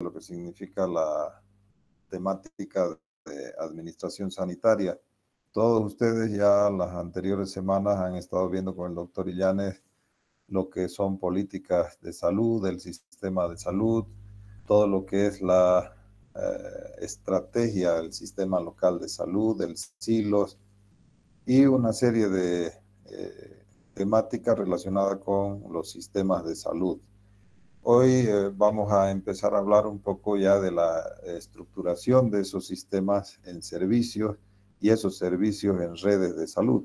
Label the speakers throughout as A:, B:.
A: lo que significa la temática de administración sanitaria. Todos ustedes ya las anteriores semanas han estado viendo con el doctor Illanes lo que son políticas de salud, el sistema de salud, todo lo que es la estrategia del sistema local de salud, del SILOS y una serie de temáticas relacionadas con los sistemas de salud. Hoy vamos a empezar a hablar un poco ya de la estructuración de esos sistemas en servicios y esos servicios en redes de salud.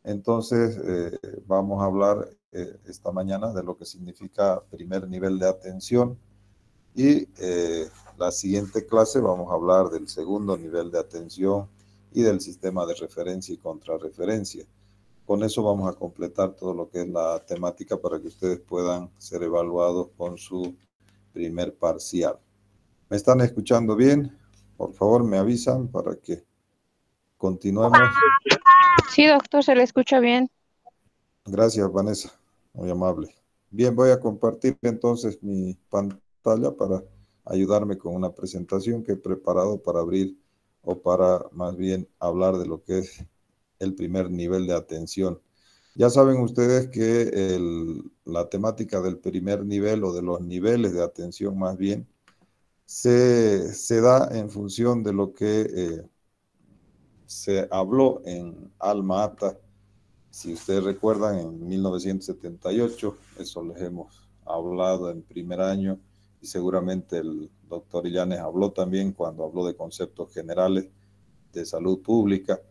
A: Entonces, vamos a hablar esta mañana de lo que significa primer nivel de atención y la siguiente clase vamos a hablar del segundo nivel de atención y del sistema de referencia y contrarreferencia. Con eso vamos a completar todo lo que es la temática para que ustedes puedan ser evaluados con su primer parcial. ¿Me están escuchando bien? Por favor, me avisan para que continuemos.
B: Sí, doctor, se le escucha bien.
A: Gracias, Vanessa. Muy amable. Bien, voy a compartir entonces mi pantalla para ayudarme con una presentación que he preparado para abrir o para más bien hablar de lo que es el primer nivel de atención. Ya saben ustedes que la temática del primer nivel o de los niveles de atención más bien se da en función de lo que se habló en Alma Ata. Si ustedes recuerdan, en 1978, eso les hemos hablado en primer año y seguramente el doctor Illanes habló también cuando habló de conceptos generales de salud pública.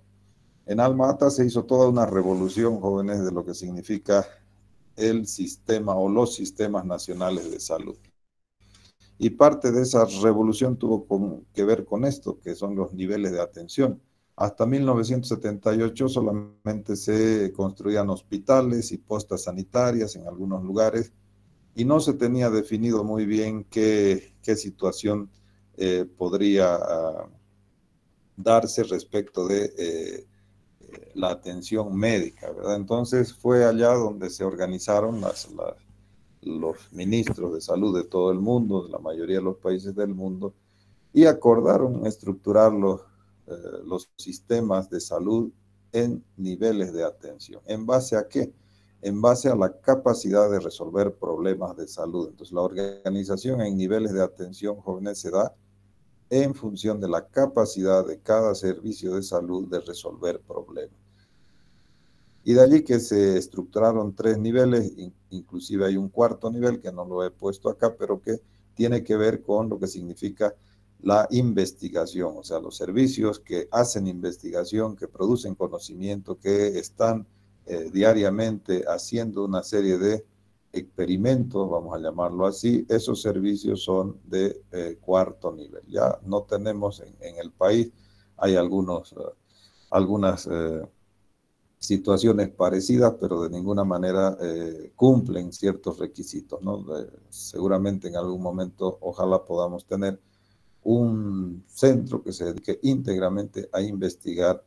A: En Alma Ata se hizo toda una revolución, jóvenes, de lo que significa el sistema o los sistemas nacionales de salud. Y parte de esa revolución tuvo que ver con esto, que son los niveles de atención. Hasta 1978 solamente se construían hospitales y postas sanitarias en algunos lugares y no se tenía definido muy bien qué situación podría darse respecto de la atención médica, ¿verdad? Entonces fue allá donde se organizaron los ministros de salud de todo el mundo, de la mayoría de los países del mundo, y acordaron estructurar los sistemas de salud en niveles de atención. ¿En base a qué? En base a la capacidad de resolver problemas de salud. Entonces, la organización en niveles de atención, jóvenes, se da en función de la capacidad de cada servicio de salud de resolver problemas. Y de allí que se estructuraron 3 niveles, inclusive hay un cuarto nivel que no lo he puesto acá, pero que tiene que ver con lo que significa la investigación, o sea, los servicios que hacen investigación, que producen conocimiento, que están diariamente haciendo una serie de experimentos, vamos a llamarlo así. Esos servicios son de cuarto nivel. Ya no tenemos en el país, hay algunas situaciones parecidas, pero de ninguna manera cumplen ciertos requisitos, ¿no? Seguramente en algún momento, ojalá podamos tener un centro que se dedique íntegramente a investigar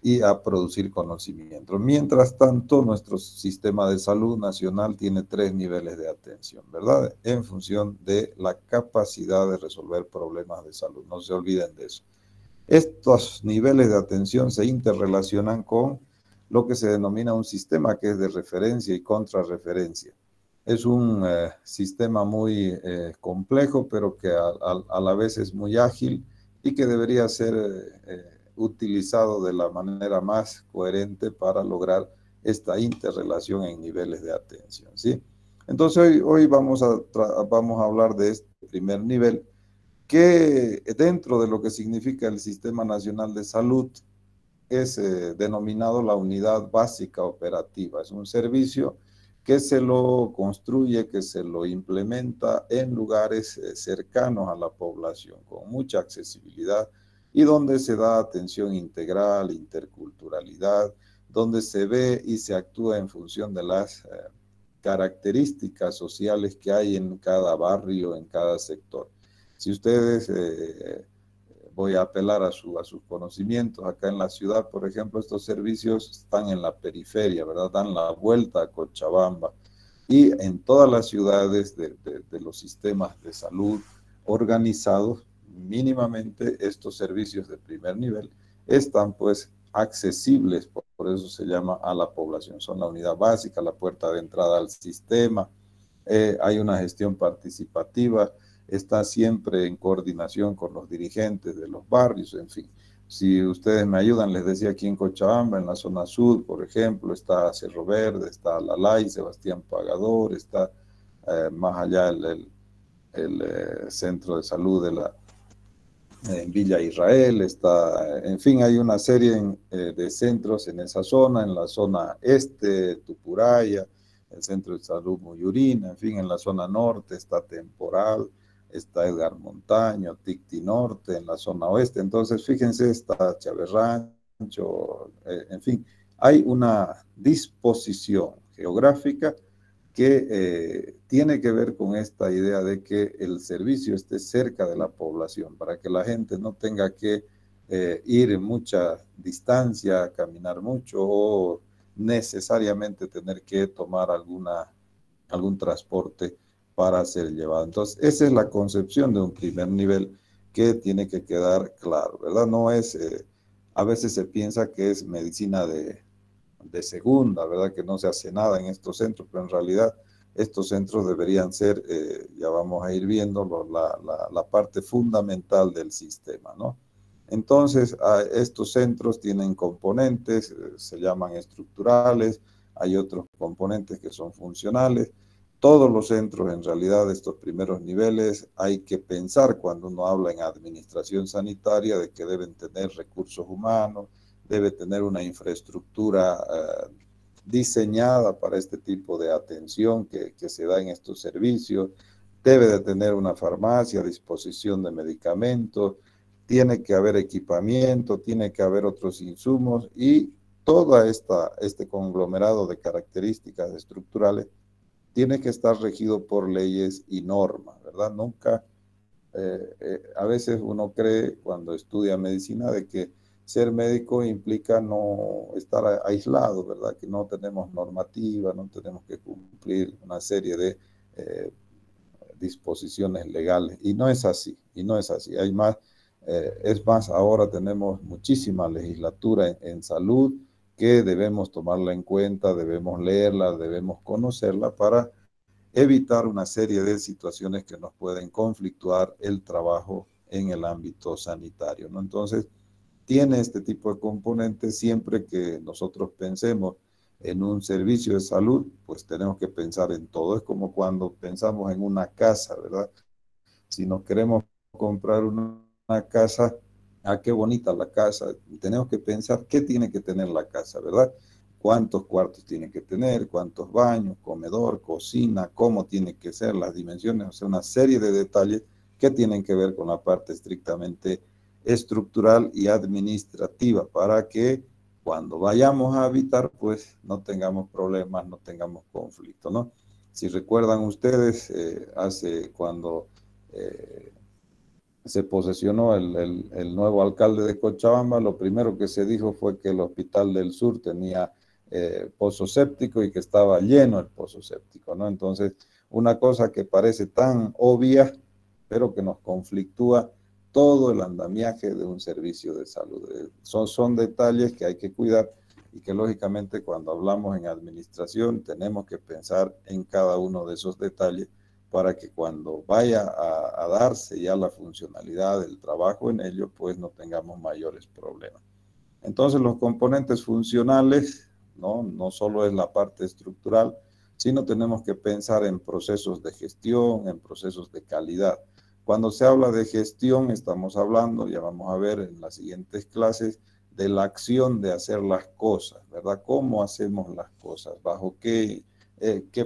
A: y a producir conocimiento. Mientras tanto, nuestro sistema de salud nacional tiene 3 niveles de atención, ¿verdad? En función de la capacidad de resolver problemas de salud. No se olviden de eso. Estos niveles de atención se interrelacionan con lo que se denomina un sistema que es de referencia y contrarreferencia. Es un sistema muy complejo, pero que a la vez es muy ágil y que debería ser utilizado de la manera más coherente para lograr esta interrelación en niveles de atención, ¿sí? Entonces hoy vamos a hablar de este primer nivel, que dentro de lo que significa el Sistema Nacional de Salud es denominado la unidad básica operativa. Es un servicio que se lo construye, que se lo implementa en lugares cercanos a la población, con mucha accesibilidad y donde se da atención integral, interculturalidad, donde se ve y se actúa en función de las características sociales que hay en cada barrio, en cada sector. Si ustedes voy a apelar a sus conocimientos. Acá en la ciudad, por ejemplo, estos servicios están en la periferia, ¿verdad? Dan la vuelta a Cochabamba. Y en todas las ciudades de los sistemas de salud organizados mínimamente estos servicios de primer nivel están pues accesibles, por eso se llama a la población. Son la unidad básica, la puerta de entrada al sistema, hay una gestión participativa, está siempre en coordinación con los dirigentes de los barrios, en fin. Si ustedes me ayudan, les decía aquí en Cochabamba, en la zona sur, por ejemplo, está Cerro Verde, está Alalay, Sebastián Pagador, está más allá el centro de salud de en Villa Israel, está, en fin, hay una serie de centros en esa zona, en la zona este, Tupuraya, el centro de salud Muyurina, en fin, en la zona norte está Temporal, está Edgar Montaño, Ticti Norte, en la zona oeste, entonces fíjense, está Chávez Rancho, en fin, hay una disposición geográfica que tiene que ver con esta idea de que el servicio esté cerca de la población, para que la gente no tenga que ir en mucha distancia, caminar mucho o necesariamente tener que tomar algún transporte para ser llevado. Entonces, esa es la concepción de un primer nivel que tiene que quedar claro, ¿verdad? No es, a veces se piensa que es medicina de segunda, ¿verdad? Que no se hace nada en estos centros, pero en realidad estos centros deberían ser, ya vamos a ir viendo, la parte fundamental del sistema, ¿no? Entonces, estos centros tienen componentes, se llaman estructurales, hay otros componentes que son funcionales. Todos los centros, en realidad, de estos primeros niveles, hay que pensar cuando uno habla en administración sanitaria de que deben tener recursos humanos, debe tener una infraestructura diseñada para este tipo de atención que se da en estos servicios, debe de tener una farmacia a disposición de medicamentos, tiene que haber equipamiento, tiene que haber otros insumos y todo este conglomerado de características estructurales tiene que estar regido por leyes y normas, ¿verdad? Nunca, a veces uno cree cuando estudia medicina de que ser médico implica no estar aislado, ¿verdad? Que no tenemos normativa, no tenemos que cumplir una serie de disposiciones legales. Y no es así, y no es así. Hay más, es más, ahora tenemos muchísima legislatura en salud que debemos tomarla en cuenta, debemos leerla, debemos conocerla para evitar una serie de situaciones que nos pueden conflictuar el trabajo en el ámbito sanitario, ¿no? Entonces, tiene este tipo de componentes siempre que nosotros pensemos en un servicio de salud, pues tenemos que pensar en todo. Es como cuando pensamos en una casa, ¿verdad? Si nos queremos comprar una casa, ah, qué bonita la casa, tenemos que pensar qué tiene que tener la casa, ¿verdad? Cuántos cuartos tiene que tener, cuántos baños, comedor, cocina, cómo tiene que ser, las dimensiones, o sea, una serie de detalles que tienen que ver con la parte estrictamente estructural y administrativa para que cuando vayamos a habitar, pues no tengamos problemas, no tengamos conflicto, ¿no? Si recuerdan ustedes, hace cuando se posesionó el nuevo alcalde de Cochabamba, lo primero que se dijo fue que el Hospital del Sur tenía pozo séptico y que estaba lleno el pozo séptico, ¿no? Entonces, una cosa que parece tan obvia, pero que nos conflictúa todo el andamiaje de un servicio de salud. Son detalles que hay que cuidar y que lógicamente cuando hablamos en administración tenemos que pensar en cada uno de esos detalles para que cuando vaya a darse ya la funcionalidad del trabajo en ello, pues no tengamos mayores problemas. Entonces los componentes funcionales, no solo es la parte estructural, sino tenemos que pensar en procesos de gestión, en procesos de calidad. Cuando se habla de gestión, estamos hablando, ya vamos a ver en las siguientes clases, de la acción de hacer las cosas, ¿verdad? ¿Cómo hacemos las cosas? ¿Bajo qué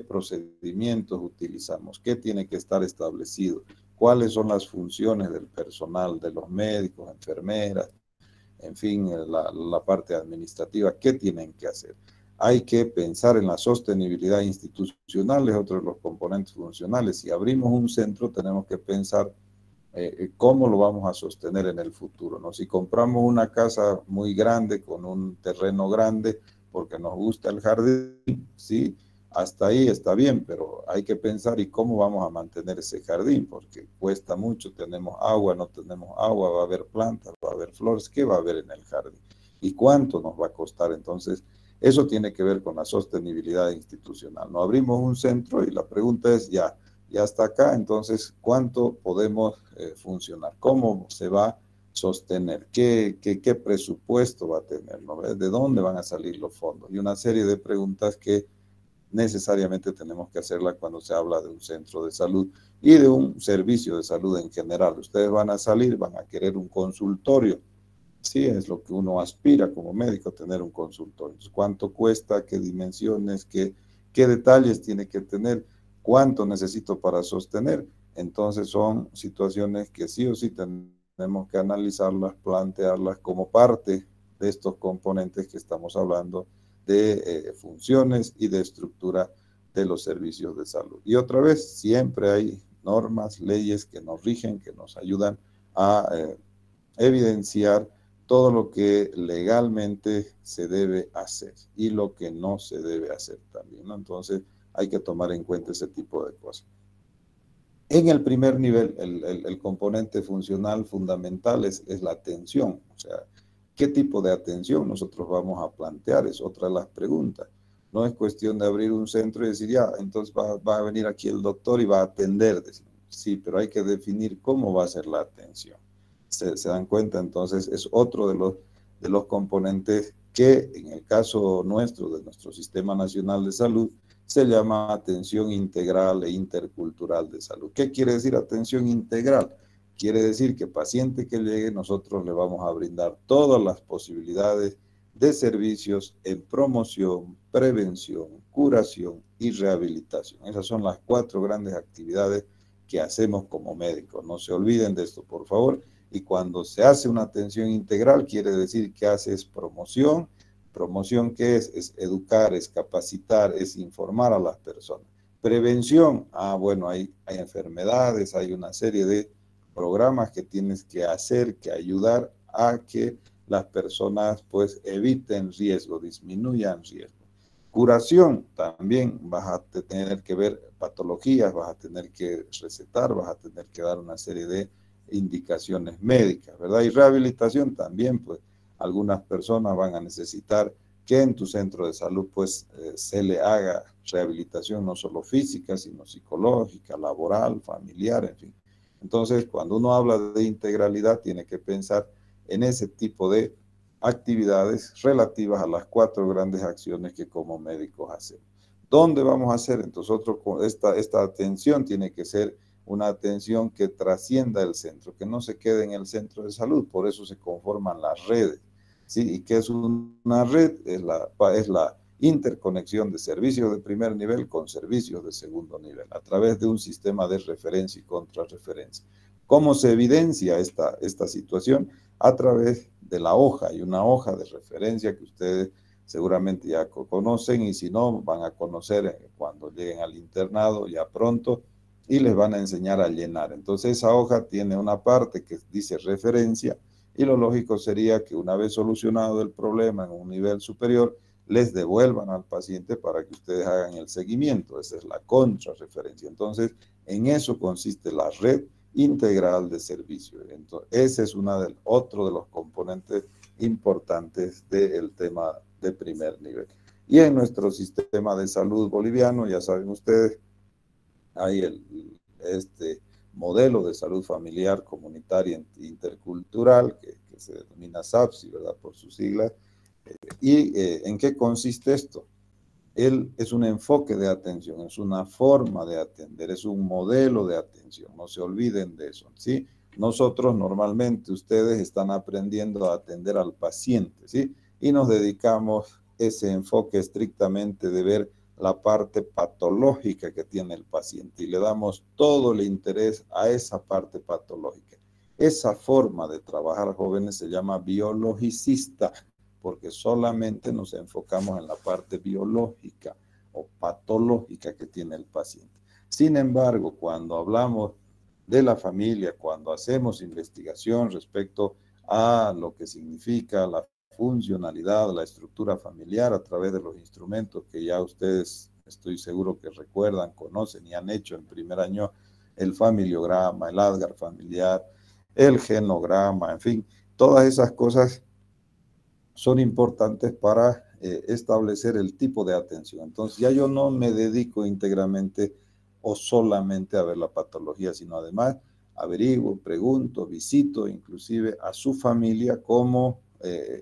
A: procedimientos utilizamos? ¿Qué tiene que estar establecido? ¿Cuáles son las funciones del personal, de los médicos, enfermeras? En fin, la parte administrativa, ¿qué tienen que hacer? Hay que pensar en la sostenibilidad institucional, es otro de los componentes funcionales. Si abrimos un centro, tenemos que pensar cómo lo vamos a sostener en el futuro, ¿no? Si compramos una casa muy grande, con un terreno grande, porque nos gusta el jardín, ¿sí? Hasta ahí está bien, pero hay que pensar y cómo vamos a mantener ese jardín, porque cuesta mucho, tenemos agua, no tenemos agua, va a haber plantas, va a haber flores, ¿qué va a haber en el jardín? ¿Y cuánto nos va a costar? Entonces, eso tiene que ver con la sostenibilidad institucional. No abrimos un centro y la pregunta es, ya está acá, entonces, ¿cuánto podemos funcionar? ¿Cómo se va a sostener? ¿Qué presupuesto va a tener? ¿No? ¿De dónde van a salir los fondos? Y una serie de preguntas que necesariamente tenemos que hacerla cuando se habla de un centro de salud y de un servicio de salud en general. Ustedes van a salir, van a querer un consultorio. Sí, es lo que uno aspira como médico, tener un consultorio. Entonces, ¿cuánto cuesta? ¿Qué dimensiones? ¿Qué detalles tiene que tener? ¿Cuánto necesito para sostener? Entonces, son situaciones que sí o sí tenemos que analizarlas, plantearlas como parte de estos componentes que estamos hablando de funciones y de estructura de los servicios de salud. Y otra vez, siempre hay normas, leyes que nos rigen, que nos ayudan a evidenciar todo lo que legalmente se debe hacer y lo que no se debe hacer también, ¿no? Entonces hay que tomar en cuenta ese tipo de cosas. En el primer nivel, el componente funcional fundamental es la atención, o sea, ¿qué tipo de atención nosotros vamos a plantear? Es otra de las preguntas. No es cuestión de abrir un centro y decir, ya, entonces va a venir aquí el doctor y va a atender. Sí, pero hay que definir cómo va a ser la atención. ¿Se dan cuenta? Entonces es otro de los componentes que en el caso nuestro, de nuestro Sistema Nacional de Salud, se llama atención integral e intercultural de salud. ¿Qué quiere decir atención integral? Quiere decir que paciente que llegue, nosotros le vamos a brindar todas las posibilidades de servicios en promoción, prevención, curación y rehabilitación. Esas son las 4 grandes actividades que hacemos como médicos. No se olviden de esto, por favor. Y cuando se hace una atención integral, quiere decir que haces promoción. ¿Promoción qué es? Es educar, es capacitar, es informar a las personas. Prevención, bueno, hay enfermedades, hay una serie de programas que tienes que hacer, que ayudar a que las personas pues eviten riesgo, disminuyan riesgo. Curación, también vas a tener que ver patologías, vas a tener que recetar, vas a tener que dar una serie de indicaciones médicas, ¿verdad? Y rehabilitación también, pues algunas personas van a necesitar que en tu centro de salud pues se le haga rehabilitación no solo física, sino psicológica, laboral, familiar, en fin. Entonces, cuando uno habla de integralidad, tiene que pensar en ese tipo de actividades relativas a las 4 grandes acciones que como médicos hacemos. ¿Dónde vamos a hacer? Entonces, esta atención tiene que ser una atención que trascienda el centro, que no se quede en el centro de salud, por eso se conforman las redes. ¿Sí? ¿Y qué es una red? Es la interconexión de servicios de primer nivel con servicios de segundo nivel, a través de un sistema de referencia y contrarreferencia. ¿Cómo se evidencia esta situación? A través de la hoja, hay una hoja de referencia que ustedes seguramente ya conocen y si no, van a conocer cuando lleguen al internado ya pronto, y les van a enseñar a llenar. Entonces esa hoja tiene una parte que dice referencia y lo lógico sería que una vez solucionado el problema en un nivel superior, les devuelvan al paciente para que ustedes hagan el seguimiento. Esa es la contrarreferencia. Entonces, en eso consiste la red integral de servicio. Entonces, ese es otro de los componentes importantes del tema de primer nivel. Y en nuestro sistema de salud boliviano, ya saben ustedes, hay este modelo de salud familiar, comunitaria e intercultural, que se denomina SAPSI, ¿verdad? Por sus siglas. ¿En qué consiste esto? Él es un enfoque de atención, es una forma de atender, es un modelo de atención, no se olviden de eso, ¿sí? Nosotros normalmente, ustedes están aprendiendo a atender al paciente, ¿sí? Y nos dedicamos ese enfoque estrictamente de ver la parte patológica que tiene el paciente y le damos todo el interés a esa parte patológica. Esa forma de trabajar, jóvenes, se llama biologicista, porque solamente nos enfocamos en la parte biológica o patológica que tiene el paciente. Sin embargo, cuando hablamos de la familia, cuando hacemos investigación respecto a lo que significa la funcionalidad, la estructura familiar a través de los instrumentos que ya ustedes estoy seguro que recuerdan, conocen y han hecho en primer año el familiograma, el ADGAR familiar, el genograma, en fin, todas esas cosas son importantes para establecer el tipo de atención. Entonces ya yo no me dedico íntegramente o solamente a ver la patología, sino además averiguo, pregunto, visito inclusive a su familia como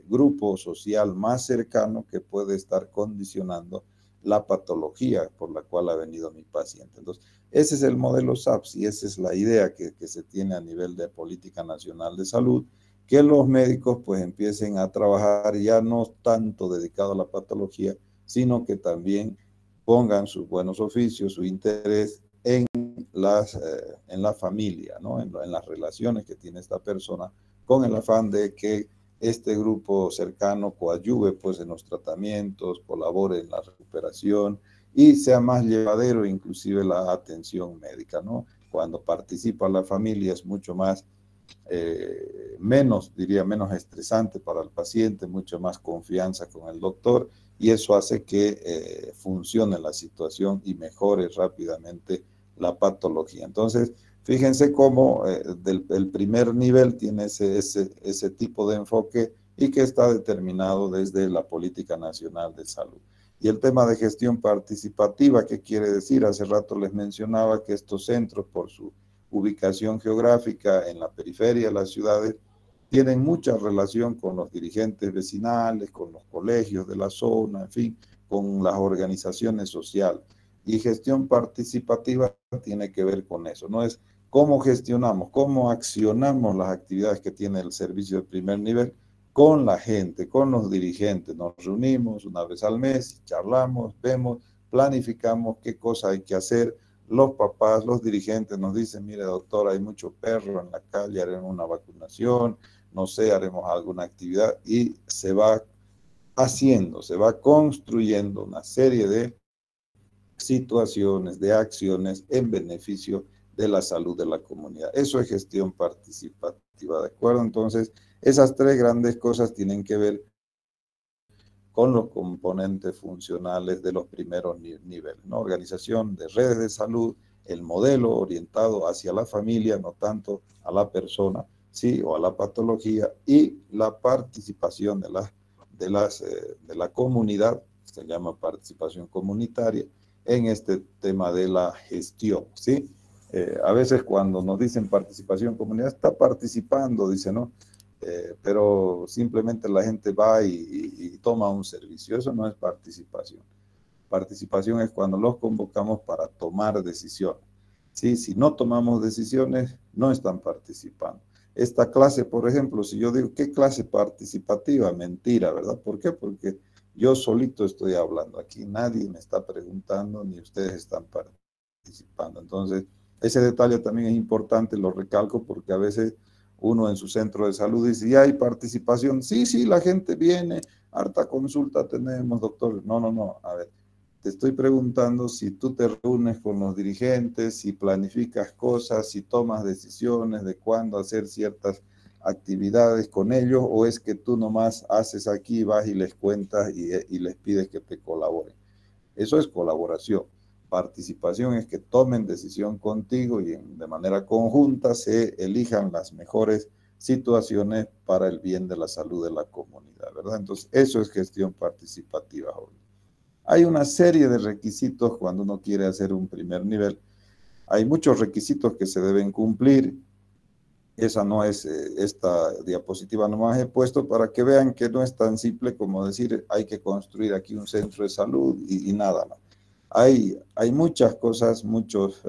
A: grupo social más cercano que puede estar condicionando la patología por la cual ha venido mi paciente. Entonces, ese es el modelo SAPS y esa es la idea que se tiene a nivel de política nacional de salud, que los médicos pues empiecen a trabajar ya no tanto dedicado a la patología, sino que también pongan sus buenos oficios, su interés en la familia, ¿no? En las relaciones que tiene esta persona, con el afán de que este grupo cercano coadyuve pues en los tratamientos, colabore en la recuperación y sea más llevadero inclusive la atención médica, ¿no? Cuando participa la familia es mucho más menos estresante para el paciente, mucho más confianza con el doctor y eso hace que funcione la situación y mejore rápidamente la patología. Entonces, fíjense cómo el primer nivel tiene ese tipo de enfoque y que está determinado desde la Política Nacional de Salud. Y el tema de gestión participativa, ¿qué quiere decir? Hace rato les mencionaba que estos centros, por su ubicación geográfica en la periferia de las ciudades, tienen mucha relación con los dirigentes vecinales, con los colegios de la zona, en fin, con las organizaciones sociales. Y gestión participativa tiene que ver con eso, no es cómo gestionamos, cómo accionamos las actividades que tiene el servicio de primer nivel con la gente, con los dirigentes. Nos reunimos una vez al mes, charlamos, vemos, planificamos qué cosa hay que hacer. Los papás, los dirigentes nos dicen, mire doctor, hay mucho perro en la calle, haremos una vacunación, no sé, haremos alguna actividad y se va haciendo, se va construyendo una serie de situaciones, de acciones en beneficio de la salud de la comunidad. Eso es gestión participativa, ¿de acuerdo? Entonces, esas tres grandes cosas tienen que ver con los componentes funcionales de los primeros niveles, ¿no? Organización de redes de salud, el modelo orientado hacia la familia, no tanto a la persona, sí, o a la patología, y la participación de la comunidad, se llama participación comunitaria, en este tema de la gestión, ¿sí? A veces cuando nos dicen participación comunitaria, está participando, dice, ¿no? Pero simplemente la gente va y toma un servicio. Eso no es participación. Participación es cuando los convocamos para tomar decisiones. ¿Sí? Si no tomamos decisiones, no están participando. Esta clase, por ejemplo, si yo digo, ¿qué clase participativa? Mentira, ¿verdad? ¿Por qué? Porque yo solito estoy hablando. Aquí nadie me está preguntando, ni ustedes están participando. Entonces, ese detalle también es importante, lo recalco, porque a veces uno en su centro de salud dice, ¿y hay participación? Sí, sí, la gente viene, harta consulta tenemos, doctor. No, no, no, a ver, te estoy preguntando si tú te reúnes con los dirigentes, si planificas cosas, si tomas decisiones de cuándo hacer ciertas actividades con ellos, o es que tú nomás haces aquí, vas y les cuentas y les pides que te colaboren. Eso es colaboración. Participación es que tomen decisión contigo y de manera conjunta se elijan las mejores situaciones para el bien de la salud de la comunidad, ¿verdad? Entonces, eso es gestión participativa, joven. Hay una serie de requisitos cuando uno quiere hacer un primer nivel. Hay muchos requisitos que se deben cumplir. Esa no es, esta diapositiva nomás he puesto para que vean que no es tan simple como decir hay que construir aquí un centro de salud y nada más. Hay muchas cosas, muchos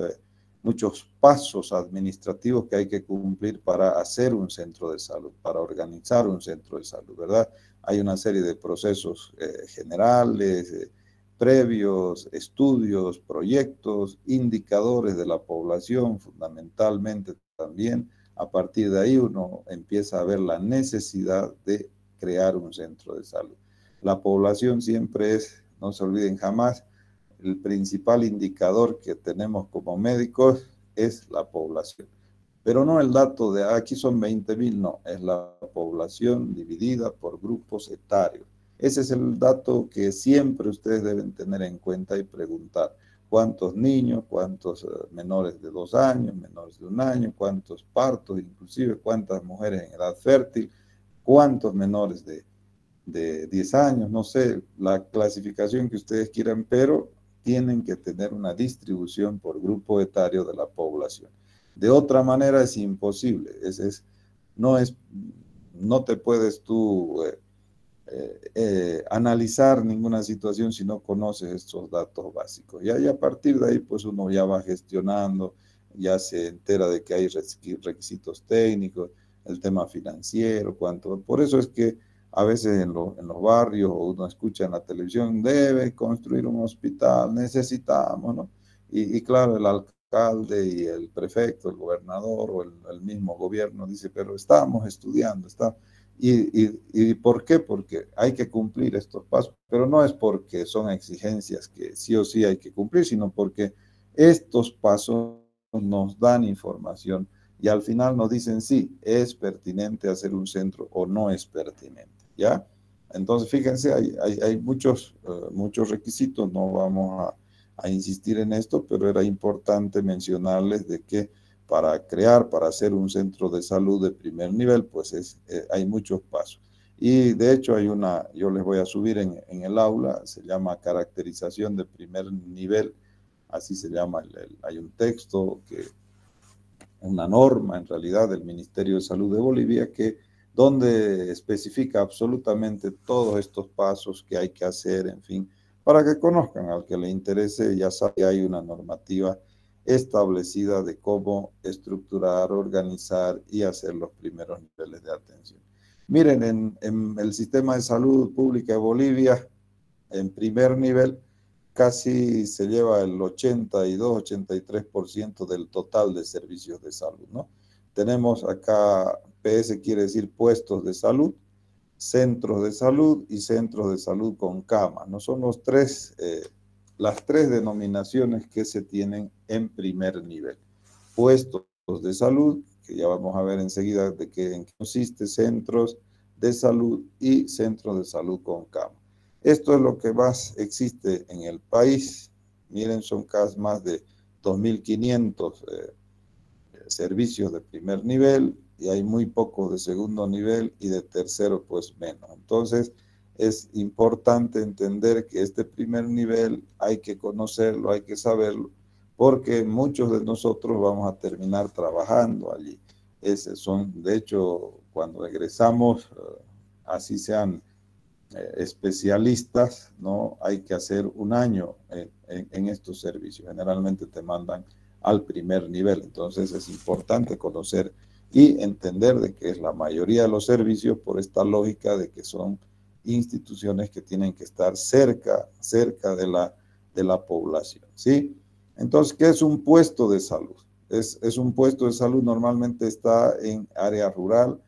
A: pasos administrativos que hay que cumplir para hacer un centro de salud, para organizar un centro de salud, ¿verdad? Hay una serie de procesos generales, previos, estudios, proyectos, indicadores de la población, fundamentalmente también. A partir de ahí uno empieza a ver la necesidad de crear un centro de salud. La población siempre es, no se olviden jamás, el principal indicador que tenemos como médicos es la población. Pero no el dato de aquí son 20,000, no, es la población dividida por grupos etarios. Ese es el dato que siempre ustedes deben tener en cuenta y preguntar. ¿Cuántos niños, cuántos menores de 2 años, menores de 1 año, cuántos partos, inclusive cuántas mujeres en edad fértil, cuántos menores de 10 años, no sé, la clasificación que ustedes quieran, pero tienen que tener una distribución por grupo etario de la población. De otra manera es imposible, no, no te puedes tú analizar ninguna situación si no conoces estos datos básicos. Y a partir de ahí, pues uno ya va gestionando, ya se entera de que hay requisitos técnicos, el tema financiero, cuánto. Por eso es que a veces en los barrios o uno escucha en la televisión, debe construir un hospital, necesitamos, ¿no? Y claro, el alcalde y el prefecto, el gobernador o el mismo gobierno dice, pero estamos estudiando, estamos. ¿Y por qué? Porque hay que cumplir estos pasos, pero no es porque son exigencias que sí o sí hay que cumplir, sino porque estos pasos nos dan información y al final nos dicen sí, es pertinente hacer un centro o no es pertinente, ¿ya? Entonces, fíjense, hay muchos requisitos, no vamos a insistir en esto, pero era importante mencionarles de que para hacer un centro de salud de primer nivel, pues hay muchos pasos. Y de hecho yo les voy a subir en el aula, se llama caracterización de primer nivel, así se llama, hay un texto, una norma en realidad del Ministerio de Salud de Bolivia donde especifica absolutamente todos estos pasos que hay que hacer, en fin, para que conozcan, al que le interese, ya sabe, hay una normativa establecida de cómo estructurar, organizar y hacer los primeros niveles de atención. Miren, en el sistema de salud pública de Bolivia, en primer nivel, casi se lleva el 82-83% del total de servicios de salud, ¿no? Tenemos acá, PS quiere decir puestos de salud, centros de salud y centros de salud con cama, ¿no? Son las tres denominaciones que se tienen en primer nivel. Puestos de salud, que ya vamos a ver enseguida en qué consiste, centros de salud y centros de salud con cama. Esto es lo que más existe en el país. Miren, son casi más de 2.500 servicios de primer nivel y hay muy pocos de segundo nivel y de tercero pues menos. Entonces es importante entender que este primer nivel hay que conocerlo, hay que saberlo, porque muchos de nosotros vamos a terminar trabajando allí. De hecho, cuando egresamos, así sean especialistas, ¿no? Hay que hacer 1 año en estos servicios. Generalmente te mandan al primer nivel. Entonces es importante conocer y entender de que es la mayoría de los servicios por esta lógica de que son instituciones que tienen que estar cerca de la población, ¿sí? Entonces, ¿qué es un puesto de salud? Es un puesto de salud, normalmente está en área rural,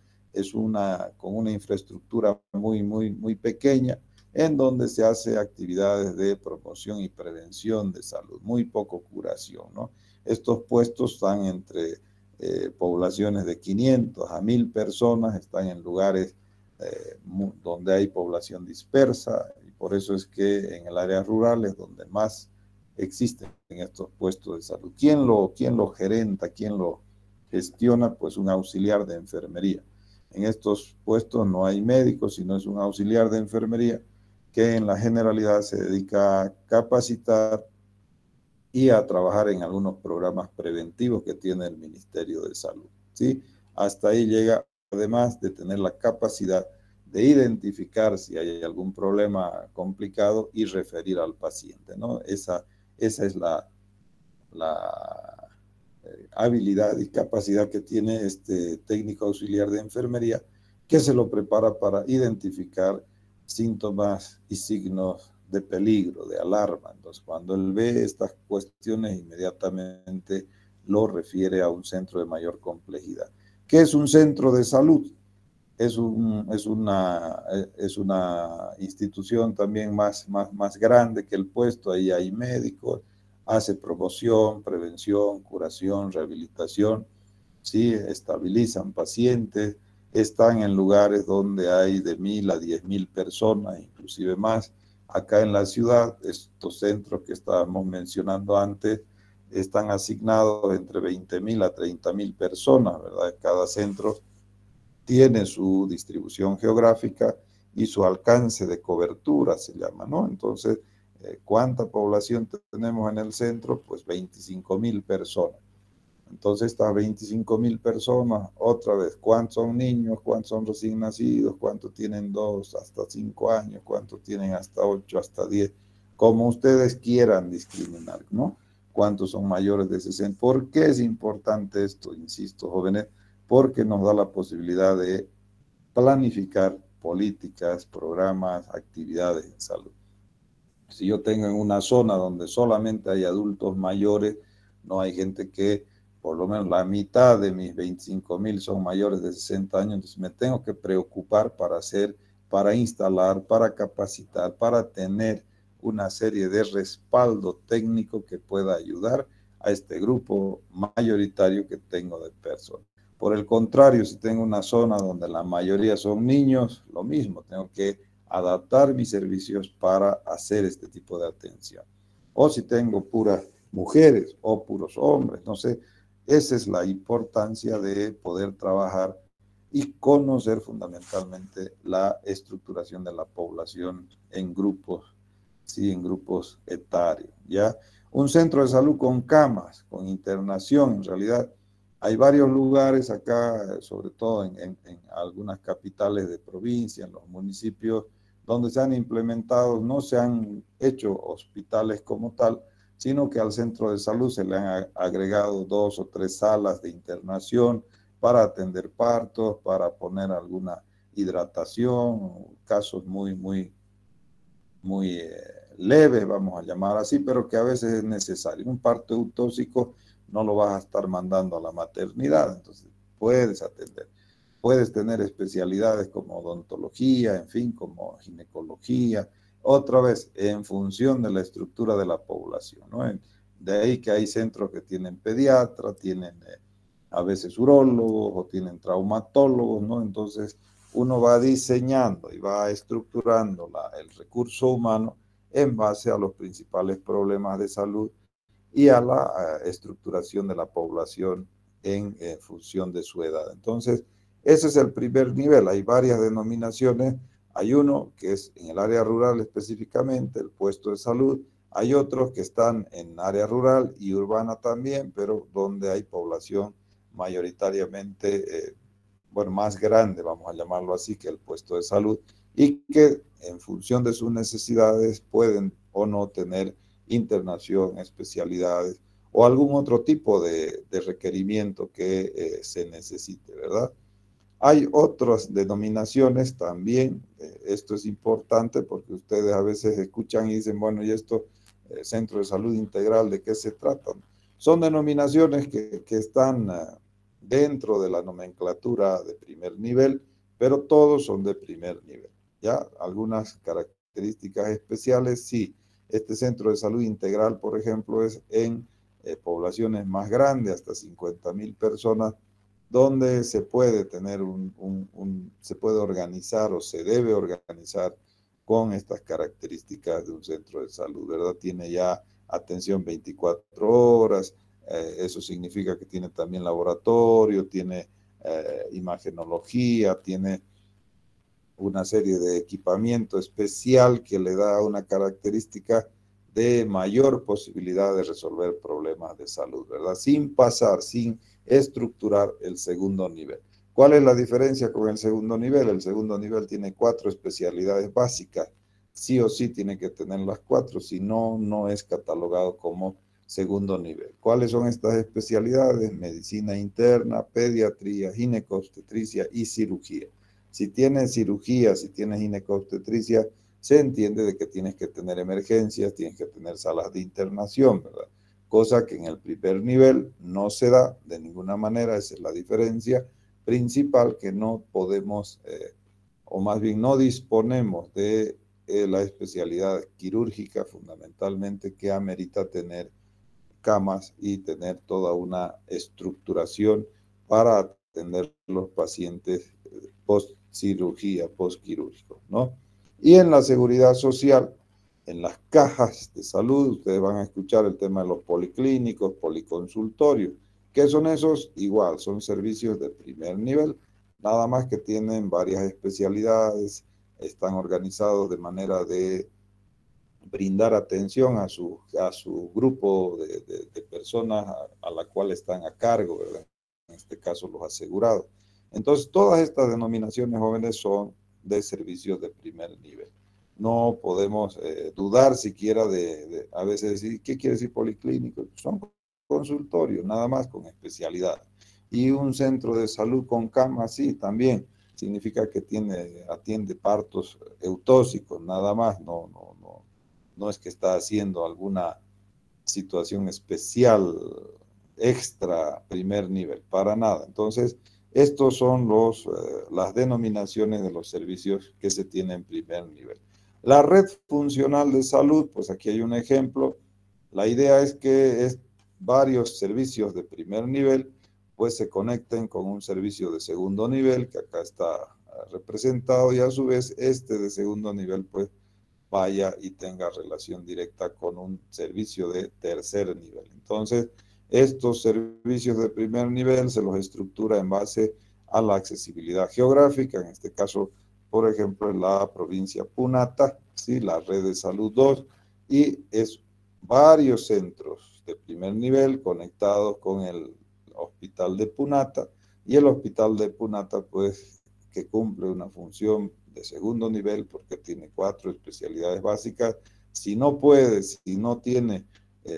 A: con una infraestructura muy pequeña, en donde se hace actividades de promoción y prevención de salud, muy poco curación, ¿no? Estos puestos están entre poblaciones de 500 a 1.000 personas, están en lugares donde hay población dispersa, y por eso es que en el área rural es donde más existen estos puestos de salud. ¿Quién lo gerenta, quién lo gestiona? Pues un auxiliar de enfermería. En estos puestos no hay médicos, sino es un auxiliar de enfermería que en la generalidad se dedica a capacitar y a trabajar en algunos programas preventivos que tiene el Ministerio de Salud, ¿sí? Hasta ahí llega, además de tener la capacidad de identificar si hay algún problema complicado y referir al paciente, ¿no? Esa es la habilidad y capacidad que tiene este técnico auxiliar de enfermería, que se lo prepara para identificar síntomas y signos de peligro, de alarma. Entonces, cuando él ve estas cuestiones, inmediatamente lo refiere a un centro de mayor complejidad. ¿Qué es un centro de salud? Es una institución también más grande que el puesto, ahí hay médicos, hace promoción, prevención, curación, rehabilitación, ¿sí? Estabilizan pacientes, están en lugares donde hay de 1.000 a 10.000 personas, inclusive más. Acá en la ciudad, estos centros que estábamos mencionando antes, están asignados entre 20.000 a 30.000 personas, ¿verdad? Cada centro tiene su distribución geográfica y su alcance de cobertura, se llama, ¿no? Entonces, ¿cuánta población tenemos en el centro? Pues 25.000 personas. Entonces, estas 25.000 personas, otra vez, ¿cuántos son niños? ¿Cuántos son recién nacidos? ¿Cuántos tienen 2 hasta 5 años? ¿Cuántos tienen hasta 8, hasta 10? Como ustedes quieran discriminar, ¿no? ¿Cuántos son mayores de 60? ¿Por qué es importante esto? Insisto, jóvenes, porque nos da la posibilidad de planificar políticas, programas, actividades en salud. Si yo tengo en una zona donde solamente hay adultos mayores, no hay gente que, por lo menos la mitad de mis 25.000 son mayores de 60 años, entonces me tengo que preocupar para hacer, para instalar, para capacitar, para tener una serie de respaldo técnico que pueda ayudar a este grupo mayoritario que tengo de personas. Por el contrario, si tengo una zona donde la mayoría son niños, lo mismo, tengo que adaptar mis servicios para hacer este tipo de atención. O si tengo puras mujeres o puros hombres, no sé, esa es la importancia de poder trabajar y conocer fundamentalmente la estructuración de la población en grupos, sí, en grupos etarios, ¿ya? Un centro de salud con camas, con internación, en realidad hay varios lugares acá, sobre todo en algunas capitales de provincia, en los municipios, donde se han implementado, no se han hecho hospitales como tal, sino que al centro de salud se le han agregado 2 o 3 salas de internación para atender partos, para poner alguna hidratación, casos muy leves, vamos a llamar así, pero que a veces es necesario. Un parto eutóxico no lo vas a estar mandando a la maternidad, entonces puedes atender. Puedes tener especialidades como odontología, en fin, como ginecología, otra vez en función de la estructura de la población, ¿no? De ahí que hay centros que tienen pediatras, tienen a veces urólogos o tienen traumatólogos, ¿no? Entonces uno va diseñando y va estructurando el recurso humano en base a los principales problemas de salud y a la estructuración de la población en función de su edad. Entonces, ese es el primer nivel. Hay varias denominaciones. Hay uno que es en el área rural específicamente, el puesto de salud. Hay otros que están en área rural y urbana también, pero donde hay población mayoritariamente, bueno, más grande, vamos a llamarlo así, que el puesto de salud, y que en función de sus necesidades pueden o no tener internación, especialidades o algún otro tipo de requerimiento que se necesite, ¿verdad? Hay otras denominaciones también, esto es importante porque ustedes a veces escuchan y dicen, bueno, ¿y esto, centro de salud integral, de qué se trata? Son denominaciones que están dentro de la nomenclatura de primer nivel, pero todos son de primer nivel, ¿ya? Algunas características especiales, sí. Este centro de salud integral, por ejemplo, es en poblaciones más grandes, hasta 50.000 personas, donde se puede tener se puede organizar o se debe organizar con estas características de un centro de salud, ¿verdad? Tiene ya atención 24 horas, eso significa que tiene también laboratorio, tiene imagenología, tiene una serie de equipamiento especial que le da una característica de mayor posibilidad de resolver problemas de salud, ¿verdad? Sin estructurar el segundo nivel. ¿Cuál es la diferencia con el segundo nivel? El segundo nivel tiene 4 especialidades básicas. Sí o sí tiene que tener las 4, si no, no es catalogado como segundo nivel. ¿Cuáles son estas especialidades? Medicina interna, pediatría, ginecobstetricia y cirugía. Si tienes cirugía, si tienes ginecobstetricia, se entiende de que tienes que tener emergencias, tienes que tener salas de internación, ¿verdad? Cosa que en el primer nivel no se da de ninguna manera, esa es la diferencia principal, que no podemos, o más bien no disponemos de la especialidad quirúrgica fundamentalmente que amerita tener camas y tener toda una estructuración para atender los pacientes post-cirugía, post-quirúrgicos, ¿no? Y en la seguridad social, en las cajas de salud, ustedes van a escuchar el tema de los policlínicos, policonsultorios. ¿Qué son esos? Igual, son servicios de primer nivel, nada más que tienen varias especialidades, están organizados de manera de brindar atención a su grupo de personas a la cual están a cargo, ¿verdad? En este caso los asegurados. Entonces, todas estas denominaciones jóvenes son de servicios de primer nivel. No podemos dudar siquiera a veces decir, ¿qué quiere decir policlínico? Son consultorios, nada más con especialidad. Y un centro de salud con cama, sí, también significa que atiende partos eutóxicos, nada más, no es que está haciendo alguna situación especial, extra, primer nivel, para nada. Entonces, estos son las denominaciones de los servicios que se tienen en primer nivel. La red funcional de salud, pues aquí hay un ejemplo. La idea es que varios servicios de primer nivel pues se conecten con un servicio de segundo nivel, que acá está representado, y a su vez este de segundo nivel pues vaya y tenga relación directa con un servicio de tercer nivel. Entonces, estos servicios de primer nivel se los estructura en base a la accesibilidad geográfica, en este caso, por ejemplo, en la provincia Punata, ¿sí? La red de salud 2, y es varios centros de primer nivel conectados con el hospital de Punata, y el hospital de Punata, pues, que cumple una función de segundo nivel porque tiene 4 especialidades básicas. Si no puede, si no tiene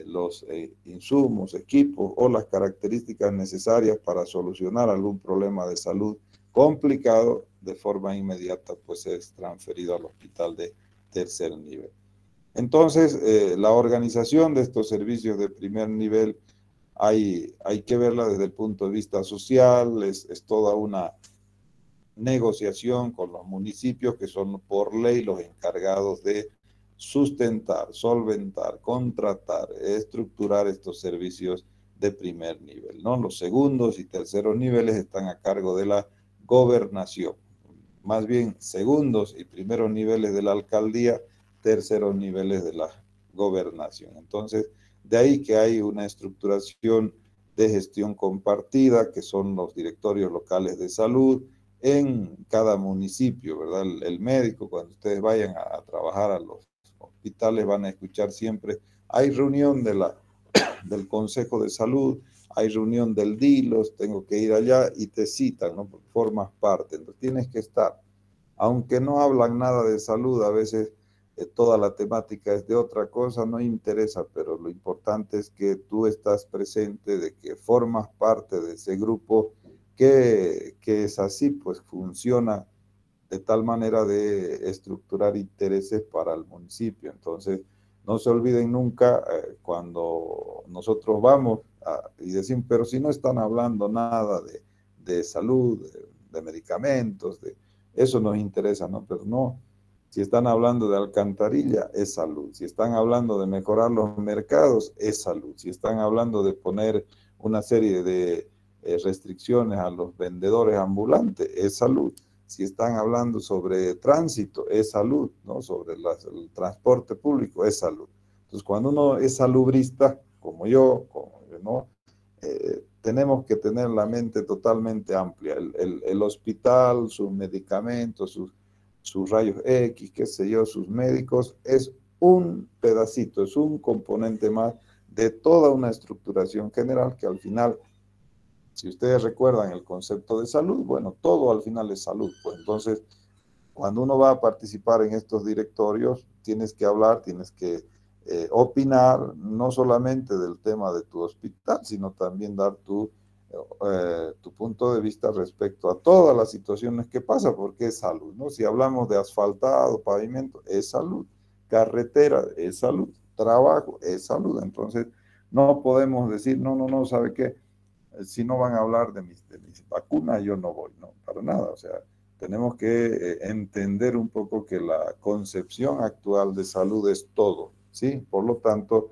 A: los insumos, equipos o las características necesarias para solucionar algún problema de salud complicado, de forma inmediata pues es transferido al hospital de tercer nivel. Entonces, la organización de estos servicios de primer nivel hay que verla desde el punto de vista social, es toda una negociación con los municipios que son por ley los encargados de sustentar, solventar, contratar, estructurar estos servicios de primer nivel, ¿no? Los segundos y terceros niveles están a cargo de la gobernación, más bien segundos y primeros niveles de la alcaldía, terceros niveles de la gobernación. Entonces, de ahí que hay una estructuración de gestión compartida, que son los directorios locales de salud, en cada municipio, ¿verdad? El médico, cuando ustedes vayan a trabajar a los hospitales, van a escuchar siempre, hay reunión del Consejo de Salud, hay reunión del DILOS, tengo que ir allá y te citan, ¿no? Porque formas parte, entonces tienes que estar. Aunque no hablan nada de salud, a veces toda la temática es de otra cosa, no interesa, pero lo importante es que tú estás presente, de que formas parte de ese grupo que es así, pues funciona de tal manera de estructurar intereses para el municipio. Entonces, no se olviden nunca cuando nosotros vamos y decimos, pero si no están hablando nada de salud, de medicamentos, eso nos interesa, ¿no? Pero no, si están hablando de alcantarilla, es salud. Si están hablando de mejorar los mercados, es salud. Si están hablando de poner una serie de restricciones a los vendedores ambulantes, es salud. Si están hablando sobre tránsito, es salud, ¿no? Sobre el transporte público, es salud. Entonces, cuando uno es salubrista, como yo, ¿no? Tenemos que tener la mente totalmente amplia. El hospital, sus medicamentos, sus rayos X, qué sé yo, sus médicos, es un pedacito, es un componente más de toda una estructuración general que al final, si ustedes recuerdan el concepto de salud, bueno, todo al final es salud. Pues entonces, cuando uno va a participar en estos directorios, tienes que hablar, tienes que opinar, no solamente del tema de tu hospital, sino también dar tu punto de vista respecto a todas las situaciones que pasa, porque es salud, ¿no? Si hablamos de asfaltado, pavimento, es salud, carretera, es salud, trabajo, es salud. Entonces, no podemos decir, no, ¿sabe qué? Si no van a hablar de mis vacunas, yo no voy, no, para nada. O sea, tenemos que entender un poco que la concepción actual de salud es todo, ¿sí? Por lo tanto,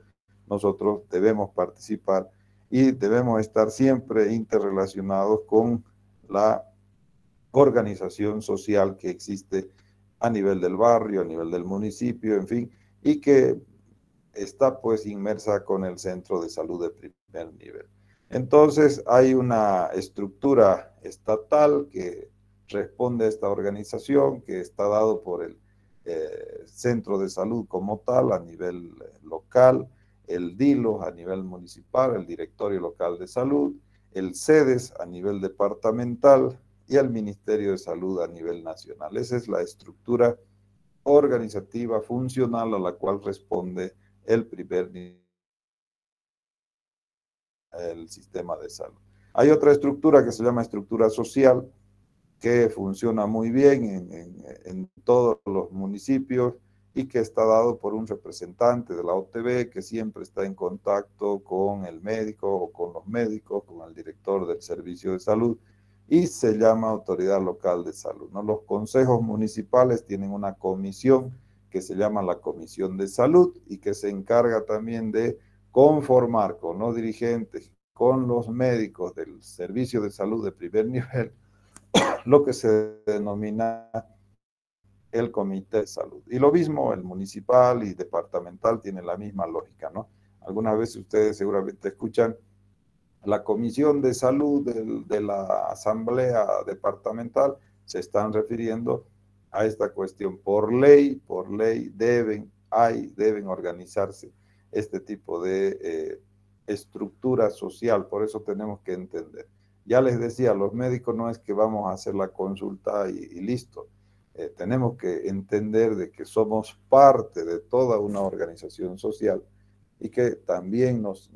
A: nosotros debemos participar y debemos estar siempre interrelacionados con la organización social que existe a nivel del barrio, a nivel del municipio, en fin, y que está pues inmersa con el centro de salud de primer nivel. Entonces hay una estructura estatal que responde a esta organización, que está dado por el centro de salud como tal a nivel local, el DILO a nivel municipal, el Directorio Local de Salud, el CEDES a nivel departamental y el Ministerio de Salud a nivel nacional. Esa es la estructura organizativa funcional a la cual responde el primer nivel del sistema de salud. Hay otra estructura que se llama estructura social, que funciona muy bien en todos los municipios y que está dado por un representante de la OTB que siempre está en contacto con el médico o con los médicos, con el director del servicio de salud, y se llama Autoridad Local de Salud, ¿no? Los consejos municipales tienen una comisión que se llama la Comisión de Salud y que se encarga también de conformar con los dirigentes, con los médicos del servicio de salud de primer nivel, lo que se denomina el comité de salud. Y lo mismo, el municipal y departamental tienen la misma lógica, ¿no? Algunas veces ustedes seguramente escuchan la comisión de salud de la asamblea departamental, se están refiriendo a esta cuestión. Por ley deben organizarse este tipo de estructura social, por eso tenemos que entender. Ya les decía, los médicos no es que vamos a hacer la consulta y listo. Tenemos que entender de que somos parte de toda una organización social y que también nos